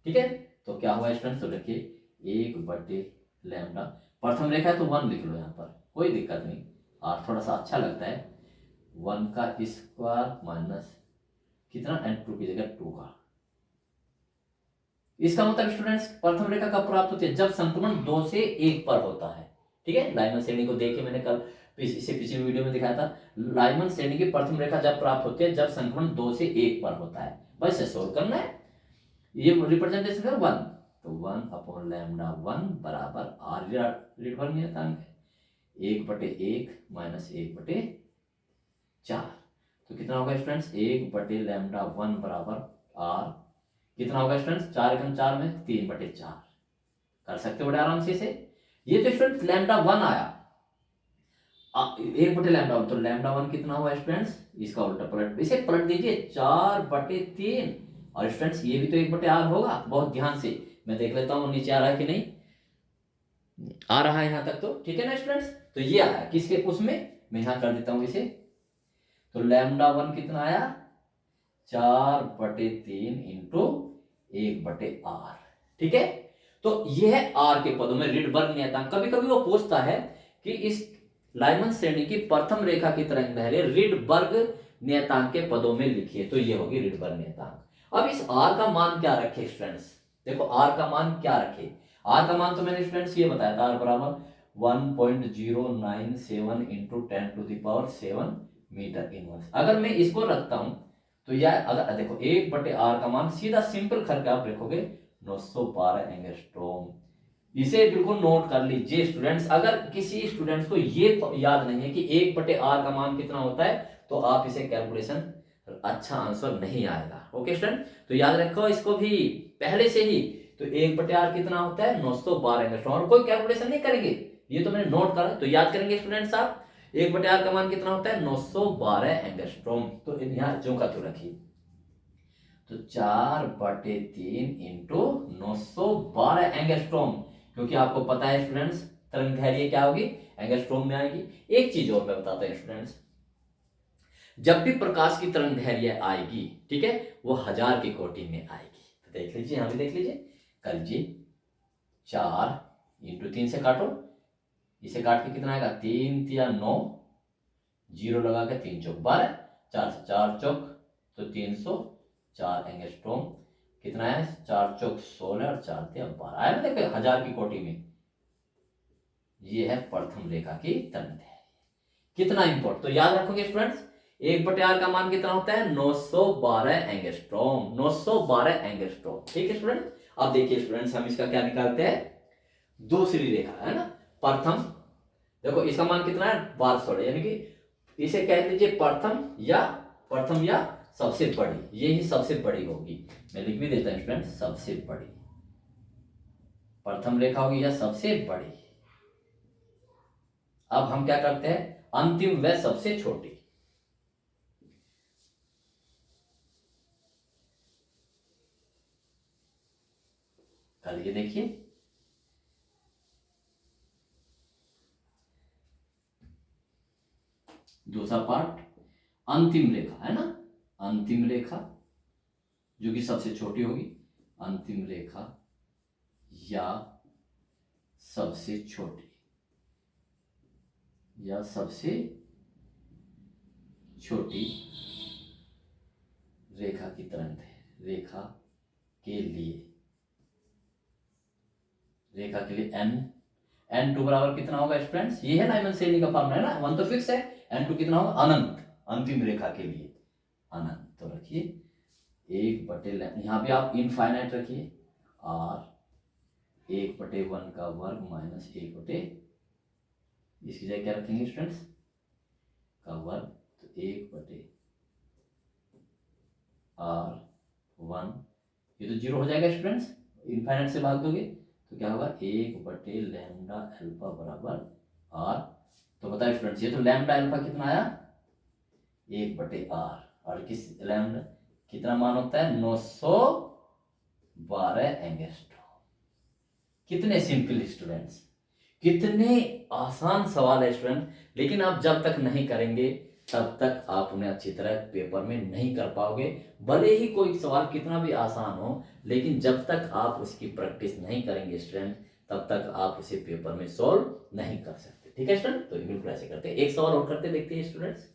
[SPEAKER 1] ठीक है। तो क्या हुआ स्टूडेंट्स, तो देखिए 1/लैम्डा, प्रथम रेखा है तो 1 लिख लो यहाँ पर, कोई दिक्कत नहीं, और थोड़ा सा अच्छा लगता है, 1 का स्क्वायर माइनस कितना, N2 की जगह 2 का। इसका मतलब स्टूडेंट्स प्रथम रेखा कब प्राप्त होती है, जब संक्रमण 2 से 1 पर होता है। ठीक है, लाइमन श्रेणी को देखिए, मैंने कल इसे पिछली वीडियो में दिखाया था, लाइमन श्रेणी की प्रथम रेखा जब प्राप्त होती है जब संक्रमण 2 से 1 पर होता है। बस सोल्व करना है, ये रिप्रेजेंटेशन कर 1, तो 1/लैम्डा 1 बराबर r, रीडवर्ग नियतांक है 1/1 माइनस 1/4, तो कितना होगा स्टूडेंट्स, 1/लैम्डा 1 बराबर r, कितना होगा स्टूडेंट्स, 4 में 3/4, कर सकते हो बड़े आराम से इसे। ये तो स्टूडेंट्स लैम्डा 1 आया, 1/लैम्डा 1, तो लैम्डा 1 कितना हुआ स्टूडेंट्स, इसका उल्टा पलट, इसे पलट दीजिए 4/3, और स्टूडेंट्स ये भी तो 1/r होगा, बहुत ध्यान से, मैं देख लेता हूँ नीचे आ रहा है कि नहीं, आ रहा है यहाँ तक, तो ठीक है ना स्टूडेंट्स। तो ये आया किसके, उसमें मैं यहाँ कर देता हूँ इसे, तो लैम्डा 1 कितना आया, 4/3 इंटू 1/r, ठीक है। तो ये है r के पदों में रीडबर्ग नियतांक। कभी कभी वो पूछता है कि इस लाइमन श्रेणी की प्रथम रेखा की तरंग दैर्घ्य रीडबर्ग नियतांक के पदों में लिखिए, तो ये होगी रीडबर्ग नियतांक। अब इस r का मान क्या रखे स्टूडेंट्स, देखो r का मान क्या रखे, r का मान तो मैंने स्टूडेंट्स ये बताया था, r बराबर 1.097 इंटू 10⁻7 मीटर इनवर्स। अगर मैं इसको रखता हूं तो यह, अगर देखो 1/r का मान सीधा सिंपल करके आप लिखोगे 912 एंगस्ट्रॉम। इसे बिल्कुल नोट कर लीजिए स्टूडेंट्स, अगर किसी स्टूडेंट्स को ये याद नहीं है कि 1/r का मान कितना होता है, तो आप इसे कैलकुलेशन, अच्छा आंसर नहीं आएगा। ओके स्टूडेंट, तो याद रखो इसको भी पहले से ही, तो 1/r कितना होता है, 912 एंगस्ट्रॉम, और कोई कैलकुलेशन नहीं करेंगे, ये तो मैंने नोट करा, तो याद करेंगे स्टूडेंट्स आप, 1/r का मान कितना होता है, 912 एंगस्ट्रॉम, तो यहाँ जो का तो रखिए। तो 4/3 इंटू 912 एंगस्ट्रॉम, क्योंकि आपको पता है स्टूडेंट्स तरंग दैर्घ्य क्या होगी, एंगस्ट्रॉम में आएगी। एक चीज और मैं बताता हूं स्टूडेंट्स, जब भी प्रकाश की तरंग दैर्घ्य आएगी, ठीक है, वो 1000 की कोटि में आएगी। तो देख लीजिए, यहां भी देख लीजिए, कर लीजिए 4 × 3 से काटो, इसे काट के कितना आएगा, 3 × 9, 0 लगा के 3 चौक 12, 4 से 4 चौक तो 304 एंगस्ट्रॉम, कितना है 4 चौक 16 और 4 × 12 आया ना, देखो 1000 की कोटि में। ये है प्रथम रेखा की तरंग दैर्घ्य। कितना इंपॉर्टेंट, तो याद रखोगे स्टूडेंट्स, 1/r का मान कितना होता है, 912 एंगस्ट्रॉम, 912 एंगस्ट्रॉम, ठीक है स्टूडेंट। अब देखिए स्टूडेंट्स, हम इसका क्या निकालते हैं, दूसरी रेखा है ना, प्रथम, देखो इसका मान कितना है 1216, यानी कि इसे कह लीजिए प्रथम या सबसे बड़ी, ये ही सबसे बड़ी होगी। मैं लिख भी देता हूं स्टूडेंट, सबसे बड़ी प्रथम रेखा होगी या सबसे बड़ी। अब हम क्या करते हैं, अंतिम व सबसे छोटी, कल ये देखिए, दूसरा पार्ट, अंतिम रेखा है ना, अंतिम रेखा जो कि सबसे छोटी होगी, अंतिम रेखा या सबसे छोटी या सबसे छोटी रेखा की तरंग है, रेखा के लिए n2 बराबर कितना होगा स्टूडेंट्स, ये है ना एमएन श्रेणी का फॉर्मूला है ना, 1 तो फिक्स है, n2 कितना होगा अनंत, अंतिम रेखा के लिए अनंत। तो रखिए 1/, यहां भी आप इनफाइनाइट रखिए, और 1/1 का वर्ग माइनस 1/, इसकी जगह क्या रखेंगे स्टूडेंट्स, का वर्ग, तो 1/r1, ये तो 0 हो जाएगा स्टूडेंट्स, इनफाइनाइट से भाग दोगे तो क्या होगा, 1/λ अल्फा बराबर r। तो बताओ स्टूडेंट्स, ये तो लैम्डा अल्फा कितना आया, 1/r, और किस लैम्डा कितना मान होता है, 912 एंगस्ट्रॉम। कितने सिंपल स्टूडेंट्स, कितने आसान सवाल है स्टूडेंट, लेकिन आप जब तक नहीं करेंगे तब तक आप उन्हें अच्छी तरह पेपर में नहीं कर पाओगे। भले ही कोई सवाल कितना भी आसान हो, लेकिन जब तक आप उसकी प्रैक्टिस नहीं करेंगे स्टूडेंट, तब तक आप उसे पेपर में सॉल्व नहीं कर सकते, ठीक है स्टूडेंट। तो बिल्कुल ऐसे करते हैं, एक सवाल और करते देखते हैं स्टूडेंट्स।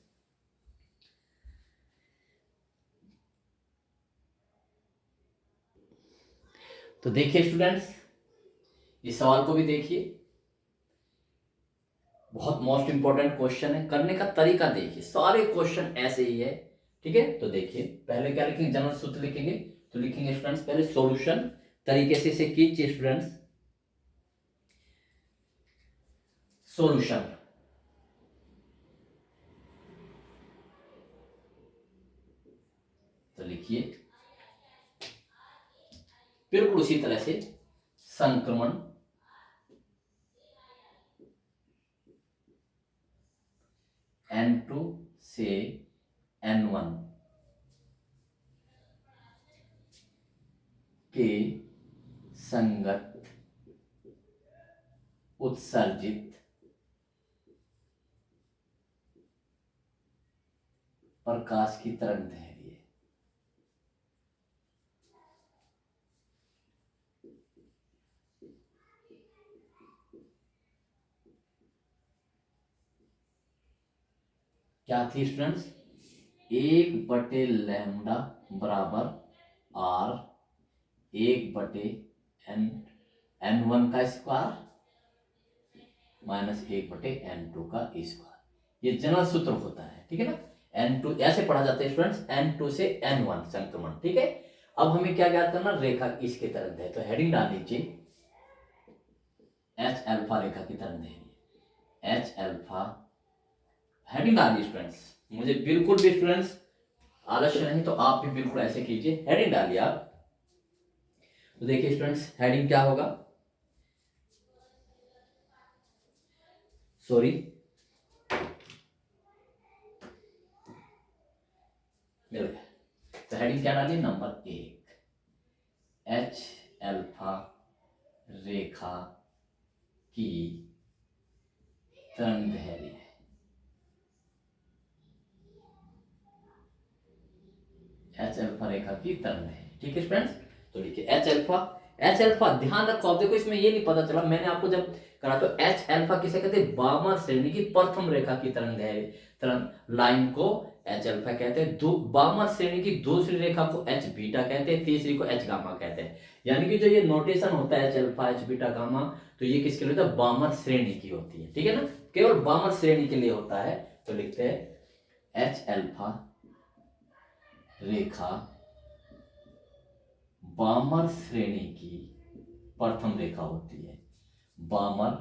[SPEAKER 1] तो देखिए स्टूडेंट्स, इस सवाल को भी देखिए, बहुत मोस्ट इंपॉर्टेंट क्वेश्चन है, करने का तरीका देखिए, सारे क्वेश्चन ऐसे ही है, ठीक है। तो देखिए पहले क्या लिखेंगे, जनरल सूत्र लिखेंगे, तो लिखेंगे स्टूडेंट्स पहले सॉल्यूशन, तरीके से इसे कीजिए स्टूडेंट्स, सॉल्यूशन, तो लिखिए बिल्कुल उसी तरह से, संक्रमण n2 से n1 के संगत उत्सर्जित प्रकाश की तरंग दैर्घ्य, क्या थी स्टूडेंट्स, 1/λ बराबर r, 1/n1 का स्क्वायर माइनस 1/n2 का स्क्वायर, ये जनरल सूत्र होता है, ठीक है ना। n2 ऐसे पढ़ा जाता है स्टूडेंट्स, n2 से n1 संक्रमण, ठीक है। अब हमें क्या ज्ञात करना, रेखा इसके तरंग है, तो हेडिंग डाल दीजिए एच अल्फा रेखा की तरंग है, एच अल्फा, हेडिंग डालिए स्टूडेंट्स, मुझे बिल्कुल भी स्टूडेंट्स आलस्य नहीं, तो आप भी बिल्कुल ऐसे कीजिए, हेडिंग डालिए आप। तो देखिए स्टूडेंट्स, हेडिंग क्या होगा, सॉरी मिल गया, तो हेडिंग क्या डाली? नंबर 1, एच अल्फा रेखा की तरंगदैर्घ्य। एच अल्फा रेखा की तरंगदैर्घ्य, ठीक है फ्रेंड्स। तो लिखिए एच अल्फा। एच अल्फा ध्यान रखो, आप देखो इसमें ये नहीं पता चला, मैंने आपको जब करा तो एच अल्फा किसे कहते हैं? बामर श्रेणी की प्रथम रेखा की तरंगदैर्घ्य, तरंग लाइन को एच अल्फा कहते हैं। बामर श्रेणी की दूसरी रेखा को एच बीटा कहते हैं, तीसरी को एच गामा कहते हैं। यानी कि जो ये नोटेशन होता है H alpha H beta gamma, तो ये किसके लिए होता है? बामर श्रेणी की होती है, ठीक है ना, केवल बामर श्रेणी के लिए होता है। तो लिखते हैं एच अल्फा रेखा बामर श्रेणी की प्रथम रेखा होती है। बामर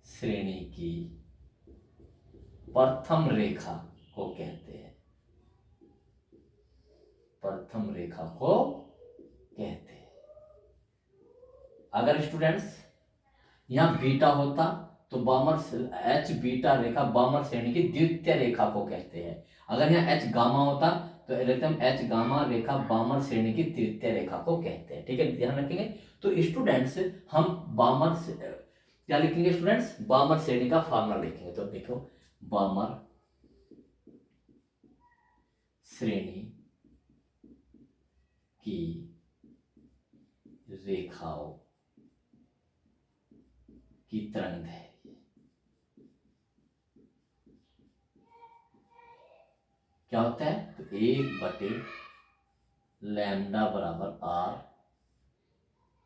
[SPEAKER 1] श्रेणी की प्रथम रेखा को कहते हैं, प्रथम रेखा को कहते हैं। अगर स्टूडेंट्स यहां बीटा होता तो बामर एच बीटा रेखा बामर श्रेणी की द्वितीय रेखा को कहते हैं। अगर यहाँ एच गामा होता तो एकदम एच गामा रेखा बामर श्रेणी की तृतीय रेखा को कहते हैं, ठीक है, ध्यान रखेंगे। तो स्टूडेंट्स हम बामर क्या लिखेंगे स्टूडेंट्स? बामर श्रेणी का फॉर्मूला लिखेंगे। तो देखो बामर श्रेणी की रेखाओं की तरंगदैर्घ्य क्या होता है? तो 1/λ बराबर आर,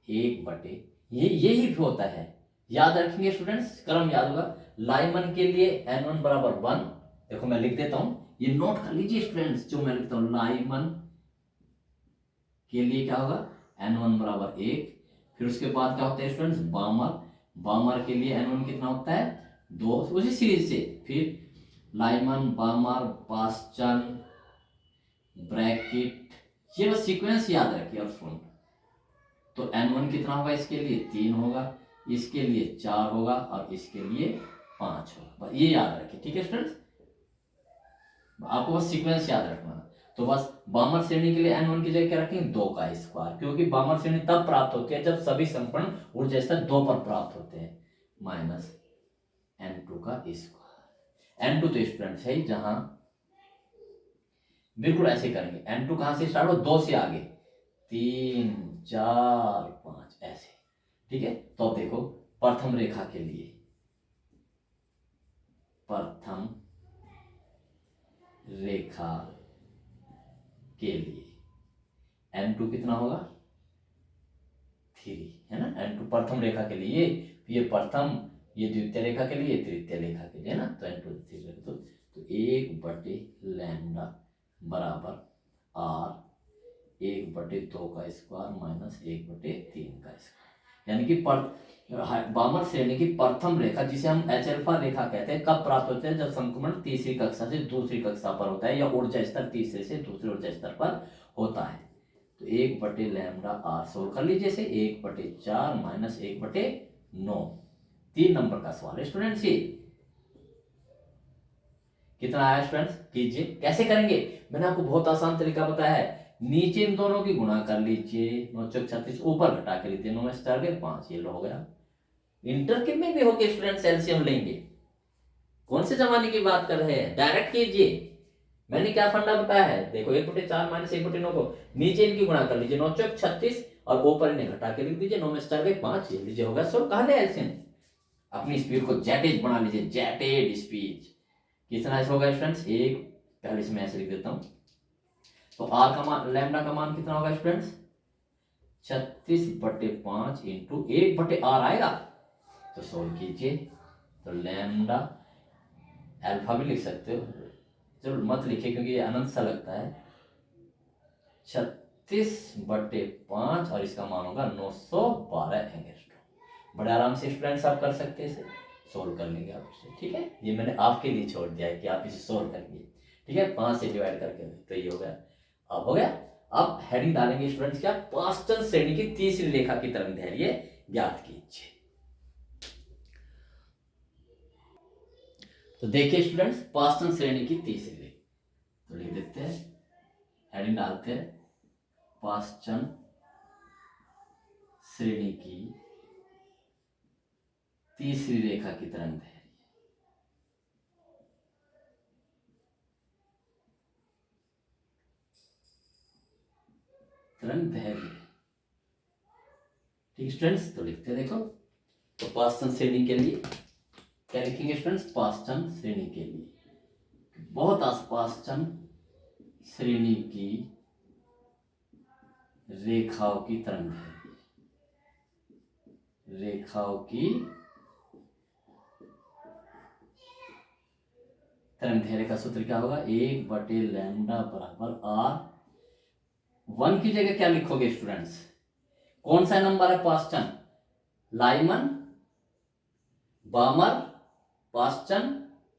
[SPEAKER 1] 1/, यही भी होता है, याद रखेंगे स्टूडेंट्स, क्रम याद होगा। लाइमन के लिए n1 बराबर 1, देखो मैं लिख देता हूं, ये नोट कर लीजिए स्टूडेंट्स, जो मैं लिखता हूं लाइमन के लिए क्या होगा? n1 बराबर 1। फिर उसके बाद क्या होता है स्टूडेंट्स? बामर, बामर के लिए n1 कितना होता है? 2, उसी सीरीज से। फिर लाइमन, बामर, पास्चन, ब्रैकेट, ये बस सीक्वेंस याद रखिए और सुन। तो n1 कितना होगा? इसके लिए 3 होगा, इसके लिए 4 होगा और इसके लिए 5 होगा, बस ये याद रखिए, ठीक है स्टूडेंट्स, आपको बस सीक्वेंस याद रखना। तो बस बामर श्रेणी के लिए n1 की जगह क्या रखेंगे? 2 का स्क्वायर, क्योंकि बामर श्रेणी तब प्राप्त होती है जब सभी संपूर्ण ऊर्जा स्तर 2 पर प्राप्त होते हैं, माइनस n2 का स्क्वायर। n2 तो स्टूडेंट्स है जहां बिल्कुल ऐसे करेंगे, n2 कहां से स्टार्ट हो? 2 से आगे, 3 4 5 ऐसे, ठीक है। तो अब देखो प्रथम रेखा के लिए, प्रथम रेखा के लिए n2 कितना होगा? 3, है ना, n2 प्रथम रेखा के लिए, ये प्रथम, ये द्वितीय रेखा के लिए, तृतीय रेखा के लिए, है ना, तो n2 3। तो 1/λ बराबर r, 1/2 का स्क्वायर माइनस 1/3 का स्क्वायर। यानी कि बामर श्रेणी की प्रथम रेखा, जिसे हम एच अल्फा रेखा कहते हैं, कब प्राप्त होते हैं? जब संक्रमण तीसरी कक्षा से दूसरी कक्षा पर होता है, या ऊर्जा स्तर तीसरे से दूसरे ऊर्जा स्तर पर होता है। तो 1/λ आर सोल्व कर लीजिए से, 1/4 माइनस 1/9, 3 नंबर का सवाल है स्टूडेंट्स। ये कितना आया स्टूडेंट्स? कीजिए, कैसे करेंगे? मैंने आपको बहुत आसान तरीका बताया है, नीचे इन दोनों की गुणा कर लीजिए, 9 चौक 36, ऊपर घटा के लीजिए, 9 में 4 गए 5, ये हो गया। इंटर के में भी होके स्टूडेंट्स एलसीएम लेंगे, कौन से जमाने की बात कर रहे हैं, डायरेक्ट कीजिए। मैंने क्या फंडा बताया है? देखो 1/4 माइनस 1/9 को नीचे इनकी गुणा कर लीजिए, 9 चौक 36, और ऊपर इन्हें घटा के लिख दीजिए, 9 में 4 गए 5, ये लीजिए, होगा सो। कहा एलसीएम, अपनी स्पीड को जेटेज बना लीजिए, जेटेड स्पीड। कितना होगा स्टूडेंट्स? एक, पहले इसमें ऐसे लिख देता हूं, तो आर का मान, लैम्डा का मान कितना होगा स्टूडेंट्स? 36/5 इंटू 1/r आएगा, तो सोल्व कीजिए। तो लैम्डा, अल्फा भी लिख सकते हो, चलो मत लिखिए क्योंकि ये अनंत सा लगता है, 36/5 और इसका मान होगा 912 एंगस्ट्रॉम। बड़े आराम से स्टूडेंट्स आप कर सकते हैं, इसे सोल्व कर लेंगे आप इसे, ठीक है। ये मैंने आपके लिए छोड़ दिया है कि आप इसे सोल्व करेंगे, ठीक है, 5 से डिवाइड करके, तो ये हो गया। अब हो गया। अब हेडिंग डालेंगे स्टूडेंट्स क्या? पास्टन श्रेणी की तीसरी रेखा की तरंगदैर्घ्य ज्ञात कीजिए। तो देखिए स्टूडेंट्स, पास्टन श्रेणी की तीसरी रेखा, तो लिख देते हैं हेडिंग डालते हैं पाश्चन श्रेणी की तीसरी रेखा की तरंग दैर्घ्य। तरंग दैर्घ्य, ठीक स्टूडेंट्स। तो लिखते हैं, देखो, तो पाश्चन श्रेणी के लिए क्या लिखेंगे स्टूडेंट्स? पाश्चन श्रेणी के लिए बहुत पाश्चन श्रेणी की रेखाओं की तरंग दैर्घ्य, रेखाओं की तरंग दैर्घ्य का सूत्र क्या होगा? 1/लैम्डा बराबर आर। 1 की जगह क्या लिखोगे स्टूडेंट्स? कौन सा नंबर है पाश्चन? Lyman, बामर, पाश्चन,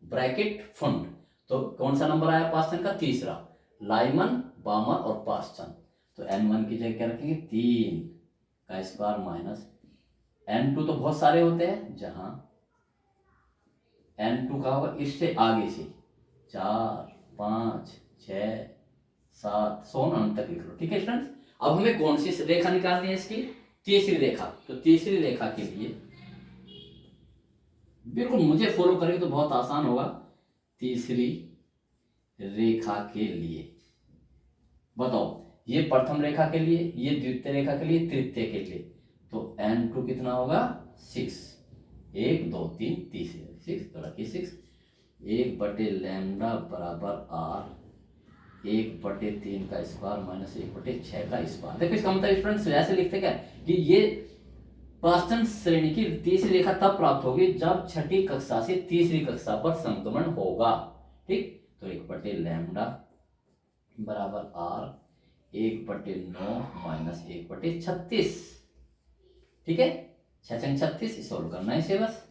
[SPEAKER 1] bracket, फुंड। तो कौन सा नंबर आया पाश्चन का? तीसरा। लाइमन, बामर और पाश्चन। तो n1 की जगह क्या रखेंगे? 3 का स्क्वायर माइनस n2 तो बहुत सारे होते हैं, जहां n2 का होगा इससे आगे से 4, 5, 6, 7 100 अंत तक लिख लो, ठीक है स्टूडेंट्स। अब हमें कौन सी रेखा निकालनी है? इसकी तीसरी रेखा। तो तीसरी रेखा के लिए बिल्कुल मुझे फॉलो करेंगे तो बहुत आसान होगा। तीसरी रेखा के लिए बताओ, ये प्रथम रेखा के लिए, ये द्वितीय रेखा के लिए, तृतीय के लिए। तो n2 कितना होगा? 6। 1 2 3 तीसरी 6 तो रखिए 6। 1/लैम्डा बराबर आर, 1/3 का स्क्वायर माइनस 1/6 का स्क्वायर। देखो इसका मतलब स्टूडेंट्स ऐसे लिखते क्या कि ये पाश्चन श्रेणी की तीसरी रेखा तब प्राप्त होगी जब छठी कक्षा से तीसरी कक्षा पर संक्रमण होगा, ठीक। तो 1/लैम्डा बराबर आर 1/9 माइनस 1/36, ठीक है। 6×36 सोल्व करना है इसे बस।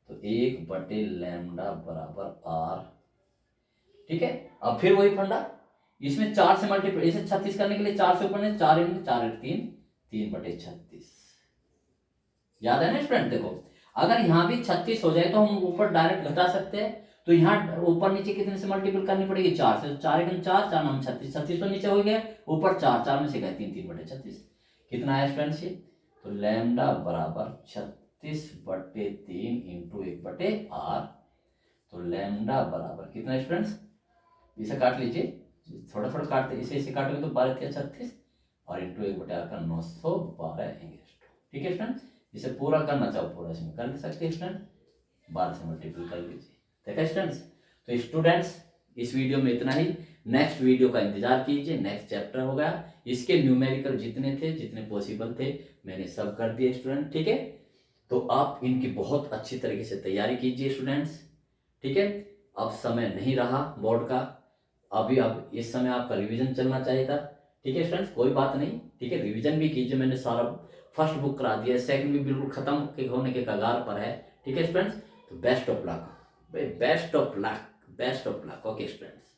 [SPEAKER 1] तो 1/लैम्डा बराबर आर, ठीक है। अब फिर वही फंडा, इसमें 4 से मल्टीप्लाई, इसे 36 करने के लिए 4 से ऊपर 4 × 4 = 3, 3/36। याद है ना स्टूडेंट? देखो अगर यहाँ भी 36 हो जाए तो हम ऊपर डायरेक्ट घटा सकते हैं। तो यहाँ ऊपर नीचे कितने से मल्टीपल करनी पड़ेगी? 4 से। 4 × 4 4 9 36, 36 तो नीचे हो गया, ऊपर 4 4 में से गए 3, 3/36। कितना है स्टूडेंट्स ये? तो लैम्डा बराबर 36/3 × 1/r। तो लैम्डा बराबर कितना स्टूडेंट्स? इसे काट लीजिए, थोड़ा थोड़ा काटते, इसे काटोगे तो 12 × 36 और इंटू 1/r का 912 एंगस्ट्रॉम, ठीक है स्टूडेंट। इसे पूरा करना चाहो पूरा इसमें कर सकते हैं स्टूडेंट, 12 से मल्टीपल कर लीजिए, ठीक है स्टूडेंट्स। तो स्टूडेंट्स इस वीडियो में इतना ही। नेक्स्ट वीडियो का इंतजार कीजिए, नेक्स्ट चैप्टर होगा। इसके न्यूमेरिकल जितने थे, जितने पॉसिबल थे, मैंने सब कर दिए स्टूडेंट, ठीक है। तो आप इनकी बहुत अच्छी तरीके से तैयारी कीजिए स्टूडेंट्स, ठीक है। अब समय नहीं रहा बोर्ड का, अभी अब इस समय आपका रिवीजन चलना चाहिए था, ठीक है स्टूडेंट्स। कोई बात नहीं, ठीक है, रिवीजन भी कीजिए। मैंने सारा फर्स्ट बुक करा दिया, सेकंड भी बिल्कुल खत्म होने के कगार पर है, ठीक है स्टूडेंट्स। तो best of luck, best of luck, best of luck, okay students.